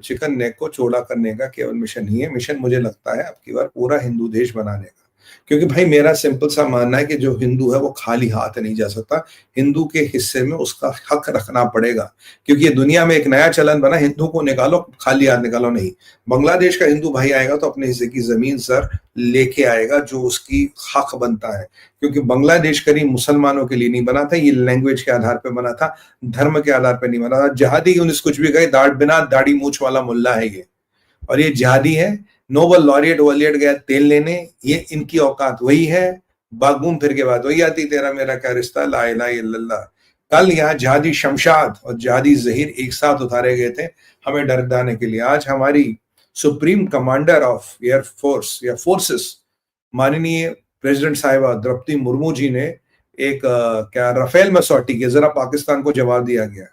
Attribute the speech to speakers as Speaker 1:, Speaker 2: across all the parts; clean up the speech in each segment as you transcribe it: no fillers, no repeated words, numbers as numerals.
Speaker 1: Chicken neck को चौड़ा करने का केवल मिशन ही है। मिशन मुझे लगता है अब की बार पूरा हिंदू देश बनाने का। क्योंकि भाई मेरा सिंपल सा मानना है कि जो हिंदू है वो खाली हाथ नहीं जा सकता। हिंदू के हिस्से में उसका हक रखना पड़ेगा। क्योंकि ये दुनिया में एक नया चलन बना, हिंदू को निकालो, खाली हाथ निकालो नहीं। बांग्लादेश का हिंदू भाई आएगा तो अपने हिस्से की जमीन सर लेके आएगा, जो उसकी हक बनता है। क्योंकि बांग्लादेश करीब मुसलमानों के लिए नहीं बना था, ये लैंग्वेज के आधार पर बना था, धर्म के आधार पर नहीं बना था। जहादी यूनिस कुछ भी कहे, बिना दाढ़ी मूछ वाला मुल्ला है ये, और ये जिहादी है। नोबल लॉरिएट वॉलिएट गया तेल लेने, ये इनकी औकात वही है। बागूम फिर के बाद वही आती, तेरा मेरा क्या रिश्ता, ला इलाहा इल्लल्लाह। कल यहाँ जिहादी शमशाद और जिहादी जहीर एक साथ उतारे गए थे हमें डर डालने के लिए। आज हमारी supreme commander of air force या फोर्सेस माननीय प्रेसिडेंट साहिबा द्रौपदी मुर्मू जी ने एक क्या राफेल में सॉटी की, जरा पाकिस्तान को जवाब दिया गया।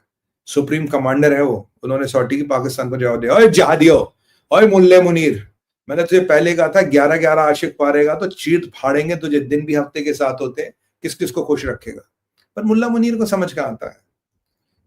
Speaker 1: सुप्रीम कमांडर है वो, उन्होंने सॉटी की, पाकिस्तान को जवाब दिया, ओए जिहादियों, ओए मुल्ले मुनीर, मैंने तुझे पहले कहा था 11-11 आशिक पारेगा तो चीट फाड़ेंगे तुझे। दिन भी हफ्ते के साथ होते, किस किस को खुश रखेगा। पर मुल्ला मुनीर को समझ का आता है।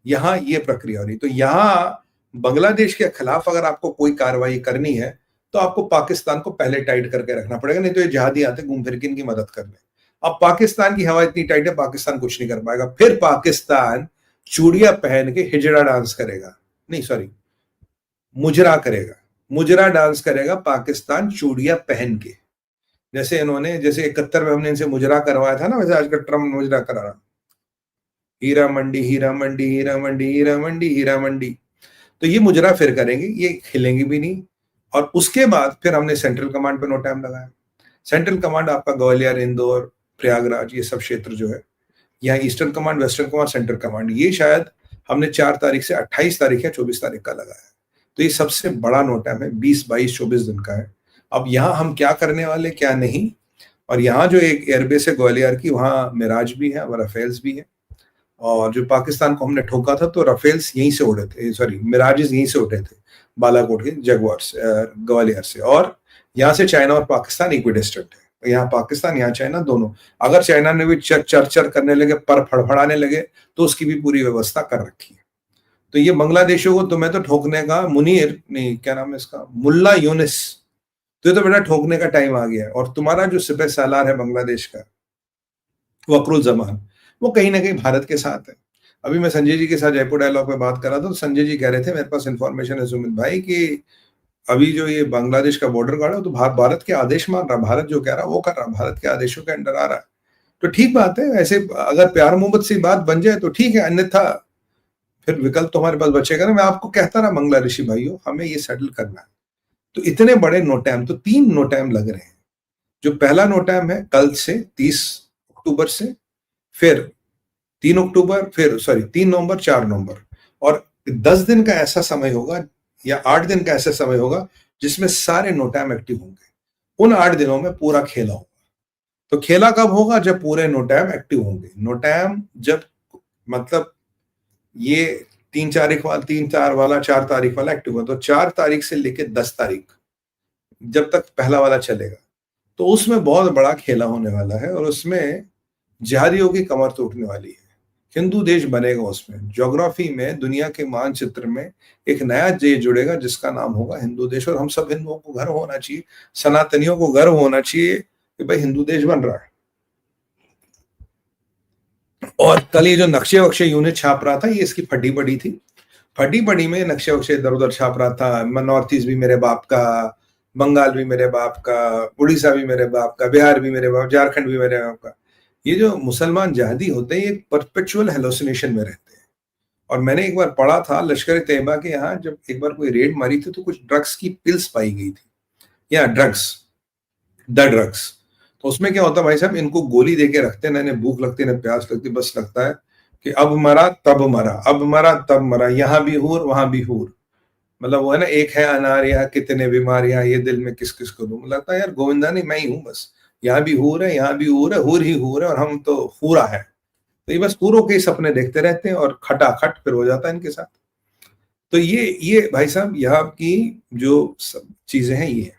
Speaker 1: यहाँ ये प्रक्रिया हो रही। तो यहाँ बांग्लादेश के खिलाफ अगर आपको कोई कार्रवाई करनी है तो आपको पाकिस्तान को पहले टाइट करके रखना पड़ेगा, नहीं तो ये जिहादी आते घूम फिर के इनकी मदद कर ले। अब पाकिस्तान की हवा इतनी टाइट है, पाकिस्तान कुछ नहीं कर पाएगा। फिर पाकिस्तान चूड़िया पहन के हिजड़ा डांस करेगा, नहीं सॉरी मुजरा करेगा, मुजरा डांस करेगा पाकिस्तान चूड़िया पहन के। जैसे इन्होंने, जैसे 71 में हमने इनसे मुजरा करवाया था ना, वैसे आजकल ट्रम्प मुजरा करा रहा, हीरा मंडी हीरा मंडी हीरा मंडी हीरा मंडी हीरा मंडी। तो ये मुजरा फिर करेंगे, ये हिलेंगे भी नहीं। और उसके बाद फिर हमने सेंट्रल कमांड पे नो टाइम लगाया। सेंट्रल कमांड आपका ग्वालियर, इंदौर, प्रयागराज, ये सब क्षेत्र जो है, यहाँ eastern command, western command, central command, ये शायद हमने 4 तारीख से 28 तारीख या 24 तारीख का लगाया। तो ये सबसे बड़ा नो टाइम है, 20, 22, 24 दिन का है। अब यहाँ हम क्या करने वाले क्या नहीं, और यहाँ जो एक एयरबेस है ग्वालियर की, वहाँ मिराज भी है और राफेल्स भी है। और जो पाकिस्तान को हमने ठोका था तो राफेल्स यहीं से उड़े थे, सॉरी मिराजेस यहीं से उठे थे, बालाकोट के जगुआर्स ग्वालियर से। और यहाँ से चाइना और पाकिस्तान इक्विडिस्टेंट है, यहाँ पाकिस्तान यहाँ चाइना दोनों। अगर चाइना ने भी चर करने लगे, पर फड़फड़ाने लगे, तो उसकी भी पूरी व्यवस्था कर रखी है। तो ये बांग्लादेशियों को तुम्हें तो ठोकने का, मुनीर नहीं क्या नाम है इसका, मुल्ला यूनिस, तो ये तो बेटा ठोकने का टाइम आ गया है। और तुम्हारा जो सिपह सालार है बांग्लादेश का, वकरुल जमान, वो कहीं ना कहीं भारत के साथ है। अभी मैं संजय जी के साथ जयपुर डायलॉग में बात कर रहा था, तो संजय जी कह रहे थे, मेरे पास इंफॉर्मेशन है सुमित भाई, कि अभी जो ये बांग्लादेश का बॉर्डर गार्ड है तो भारत के आदेश मान रहा, भारत जो कह रहा वो कर रहा, भारत के आदेशों के अंडर आ रहा है। तो ठीक बात है, ऐसे अगर प्यार मोहब्बत से बात बन जाए तो ठीक है, अन्यथा फिर विकल्प तुम्हारे पास बचेगा ना। मैं आपको कहता रहा बांग्लादेशी भाइयों, हमें ये सेटल करना है। तो इतने बड़े नो टाइम, तो 3 नो टाइम लग रहे हैं। जो पहला नो टाइम है कल से 30 अक्टूबर से, फिर 3 अक्टूबर, फिर सॉरी 3 नवंबर, 4 नवंबर, और 10 दिन का ऐसा समय होगा या 8 दिन का ऐसा समय होगा जिसमें सारे नो टाइम एक्टिव होंगे। उन 8 दिनों में पूरा खेला होगा। तो खेला कब होगा? जब पूरे नो टाइम एक्टिव होंगे। नो टाइम जब मतलब ये 3-4 वाला 4 तारीख वाला एक्टिव होगा, तो 4 तारीख से लेकर 10 तारीख जब तक पहला वाला चलेगा, तो उसमें बहुत बड़ा खेला होने वाला है। और उसमें जिहादियों की कमर टूटने वाली है। हिंदू देश बनेगा उसमें, ज्योग्राफी में, दुनिया के मानचित्र में एक नया देश जुड़ेगा जिसका नाम होगा हिंदू देश। और हम सब हिंदुओं को गर्व होना चाहिए, सनातनियों को गर्व होना चाहिए कि भाई हिंदू देश बन रहा है। और कल ये जो नक्शे वक्शे यूनिट छाप रहा था, ये इसकी फटी बड़ी थी। फटी बड़ी में नक्शे वक्शे इधर उधर छाप रहा था। नॉर्थ ईस्ट भी मेरे बाप का, बंगाल भी मेरे बाप का, उड़ीसा भी मेरे बाप का, बिहार भी मेरे बाप, झारखंड भी मेरे बाप का। ये जो मुसलमान जहादी होते हैं, ये परपेचुअल हेलोसिनेशन में रहते हैं। और मैंने एक बार पढ़ा था लश्कर तैयबा के यहाँ जब एक बार कोई रेड मारी थी, तो कुछ ड्रग्स की पिल्स पाई गई थी, या ड्रग्स। तो उसमें क्या होता है भाई साहब, इनको गोली देके रखते हैं, ना इन्हें भूख लगती है ना प्यास लगती, बस लगता है कि अब मरा तब मरा, अब मरा तब मरा, यहाँ भी हूर वहां भी हूर। मतलब वो है ना, एक है अनार यहाँ कितने बीमारियां, ये दिल में किस किस को दूं। लगता है यार गोविंदा नहीं, मैं ही हूँ बस, यहाँ भी हूर है, यहाँ भी हूर है, हूर ही हूर है, और हम तो हूरा है। तो ये बस हूरों के सपने देखते रहते हैं और खटाखट फिर हो जाता है इनके साथ। तो ये भाई साहब यहाँ की जो सब चीजें हैं, ये है।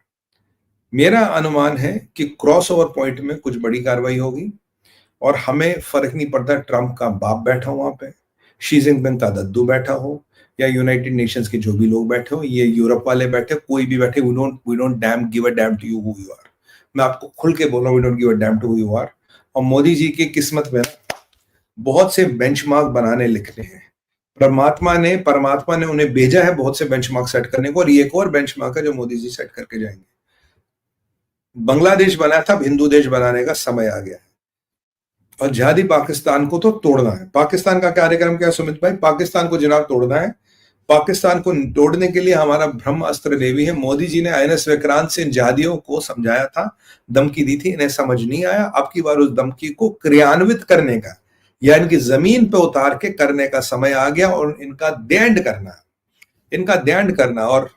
Speaker 1: मेरा अनुमान है कि क्रॉस ओवर पॉइंट में कुछ बड़ी कार्रवाई होगी। और हमें फर्क नहीं पड़ता ट्रंप का बाप बैठा हो वहां पे, शी जिनपिंग का दद्दू बैठा हो, या यूनाइटेड नेशंस के जो भी लोग बैठे हो, ये यूरोप वाले बैठे, कोई भी बैठे, we don't damn give a damn to you who you are. मैं आपको खुल के बोल रहा हूँ, we don't give a damn to who you are. और मोदी जी की किस्मत में बहुत से बेंचमार्क बनाने लिखने हैं। परमात्मा ने उन्हें भेजा है बहुत से बेंचमार्क सेट करने को, और ये एक और बेंचमार्क है जो मोदी जी सेट करके जाएंगे। बांग्लादेश बनाया था, हिंदू देश बनाने का समय आ गया है, और जिहादी पाकिस्तान को तो तोड़ना है। पाकिस्तान का कार्यक्रम क्या है सुमित भाई? पाकिस्तान को जनाब तोड़ना है। पाकिस्तान को तोड़ने के लिए हमारा ब्रह्मास्त्र देवी है। मोदी जी ने आईएनएस विक्रांत से इन जिहादियों को समझाया था, धमकी दी थी, इन्हें समझ नहीं आया। अब की बार उस धमकी को क्रियान्वित करने का, या इनकी जमीन पे उतार के करने का समय आ गया, और इनका दैंड करना। और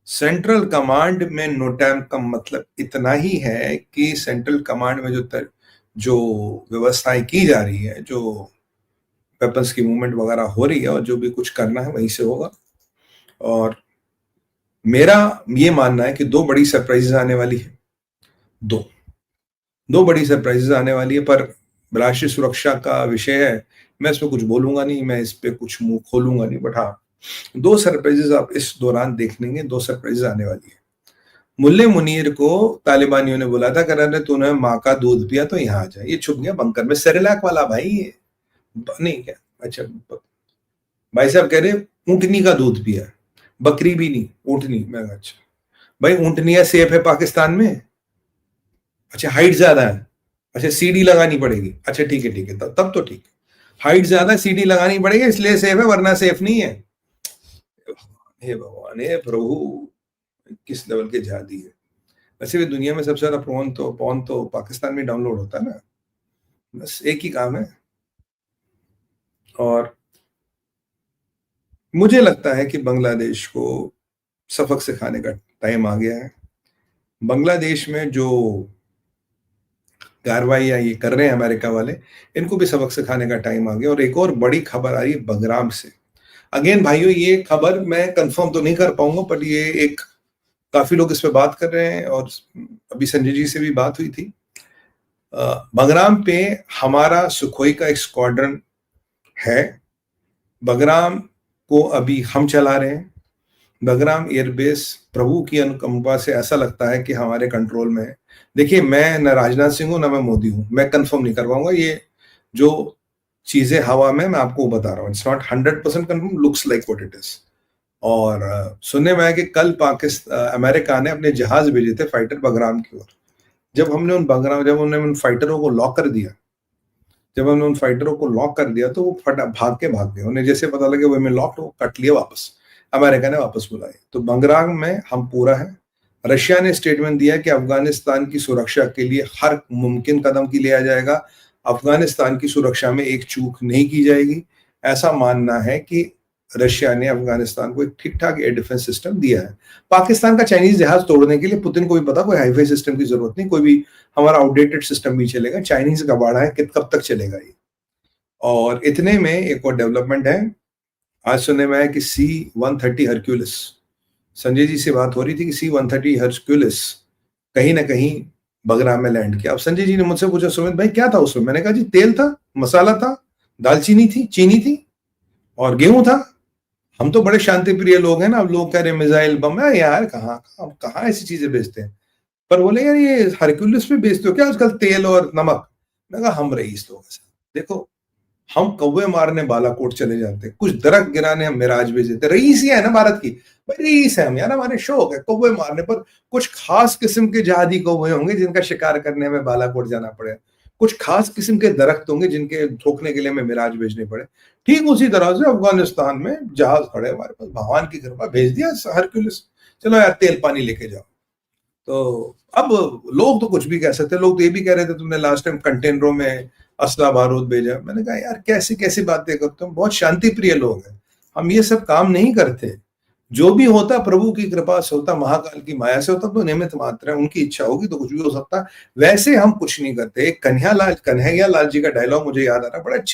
Speaker 1: सेंट्रल कमांड में नो टाइम का मतलब इतना ही है कि सेंट्रल कमांड में जो व्यवस्थाएं की जा रही है, जो वेपन्स की मूवमेंट वगैरह हो रही है, और जो भी कुछ करना है वहीं से होगा। और मेरा ये मानना है कि दो बड़ी सरप्राइजेस आने वाली है, दो बड़ी सरप्राइजेस आने वाली है। पर राष्ट्रीय सुरक्षा का विषय है, मैं इस पर कुछ बोलूंगा नहीं, मैं इस पे कुछ मुंह खोलूंगा नहीं, बट हाँ, दो सरप्राइजेस आप इस दौरान देख लेंगे। दो सरप्राइजेस आने वाली है। मुल्ले मुनीर को तालिबानियों ने बोला था, कर रहे तूने माँ का दूध पिया तो यहाँ आ जाए। ये छुप गया बंकर में, सेरेलैक वाला भाई ये नहीं क्या? अच्छा भाई साहब कह रहे ऊंटनी का दूध पिया, बकरी भी नहीं, ऊंटनी। मैं अच्छा भाई, ऊंटनिया सेफ है पाकिस्तान में? अच्छा हाइट ज्यादा है, अच्छा सीडी लगानी पड़ेगी, अच्छा ठीक है, तब तो ठीक है। हाइट ज्यादा, सीडी लगानी पड़ेगी इसलिए सेफ है, वरना सेफ नहीं है। हे भगवान, हे प्रभु, किस लेवल के जिहादी है। वैसे भी दुनिया में सबसे ज्यादा पॉर्न तो पाकिस्तान में डाउनलोड होता है ना, बस एक ही काम है। और मुझे लगता है कि बांग्लादेश को सबक सिखाने का टाइम आ गया है। बांग्लादेश में जो कार्रवाई ये कर रहे हैं अमेरिका वाले, इनको भी सबक सिखाने का टाइम आ गया। और एक और बड़ी खबर आ रही है बगराम से। अगेन भाइयों, ये खबर मैं कंफर्म तो नहीं कर पाऊंगा, पर ये एक काफी लोग इस पे बात कर रहे हैं, और अभी संजय जी से भी बात हुई थी। बगराम पे हमारा सुखोई का एक स्क्वाड्रन है। बगराम को अभी हम चला रहे हैं। बगराम एयरबेस प्रभु की अनुकंपा से ऐसा लगता है कि हमारे कंट्रोल में है। देखिए, मैं न राजनाथ सिंह हूं, न मैं मोदी हूं, मैं कंफर्म नहीं कर पाऊंगा। ये जो चीजें हवा में, मैं आपको बता रहा हूँ, it's not 100% confirm, looks like what it is. और सुनने में आया कि कल अमेरिका ने अपने जहाज भेजे थे फाइटर बगराम की ओर। जब हमने उन फाइटरों को लॉक कर दिया, तो वो भाग के गए। उन्हें जैसे पता लगे वो में लॉक, वो कट लिया वापस, अमेरिका ने वापस बुलाए। तो बगराम में हम पूरा है। रशिया ने स्टेटमेंट दिया कि अफगानिस्तान की सुरक्षा के लिए हर मुमकिन कदम की लिया जाएगा, अफगानिस्तान की सुरक्षा में एक चूक नहीं की जाएगी। ऐसा मानना है कि रशिया ने अफगानिस्तान को एक ठीक ठाक एयर डिफेंस सिस्टम दिया है। पाकिस्तान का चाइनीज जहाज तोड़ने के लिए पुतिन को भी पता, कोई हाईफाई सिस्टम की जरूरत नहीं, कोई भी हमारा आउटडेटेड सिस्टम भी चलेगा। चाइनीज का बाड़ा है, कब तक चलेगा ये। और इतने में एक और डेवलपमेंट है। आज सुनने में आया कि C-130 हरक्यूलिस, संजय जी से बात हो रही थी कि C-130 हरक्यूलिस कहीं ना कहीं बगराम में लैंड किया। अब संजय जी ने मुझसे पूछा, सुमित भाई क्या था उसमें? मैंने कहा जी तेल था, मसाला था, दालचीनी थी, चीनी थी और गेहूं था। हम तो बड़े शांति प्रिय लोग हैं ना। अब लोग कह रहे मिसाइल बम है यार, कहाँ ऐसी चीजें बेचते हैं। पर बोले यार ये हरक्यूलिस पे बेचते हो क्या आजकल तेल और नमक? मैं कहा हम रईस लोग हैं। देखो, हम कौवे मारने बालाकोट चले जाते, कुछ दरख्त गिराने हम मिराज भेज देते। रईस ही है ना भारत की, भाई रईस है हम यार, हमारे शौक है कौवे मारने। पर कुछ खास किस्म के जहादी कौवे होंगे जिनका शिकार करने में बालाकोट जाना पड़े, कुछ खास किस्म के दरख्त होंगे जिनके ठोकने के लिए हमें मिराज भेजने पड़े। ठीक उसी तरह से अफगानिस्तान में जहाज खड़े हमारे पास, भगवान की कृपा, भेज दिया हरक्यूलिस, चलो यार तेल पानी लेके जाओ। तो अब लोग तो कुछ भी कह सकते हैं। लोग तो ये भी कह रहे थे तुमने लास्ट टाइम कंटेनरों में असला बारूद भेजा। मैंने कहा यार कैसी कैसी बातें करते हो, बहुत शांति प्रिय लोग हैं, हम ये सब काम नहीं करते। जो भी होता प्रभु की कृपा से होता, महाकाल की माया से होता, तो निमित्त मात्र है, उनकी इच्छा होगी तो कुछ भी हो सकता। वैसे हम कुछ नहीं करते। कन्हैया लाल जी का डायलॉग मुझे याद आ रहा है, बड़ा अच्छे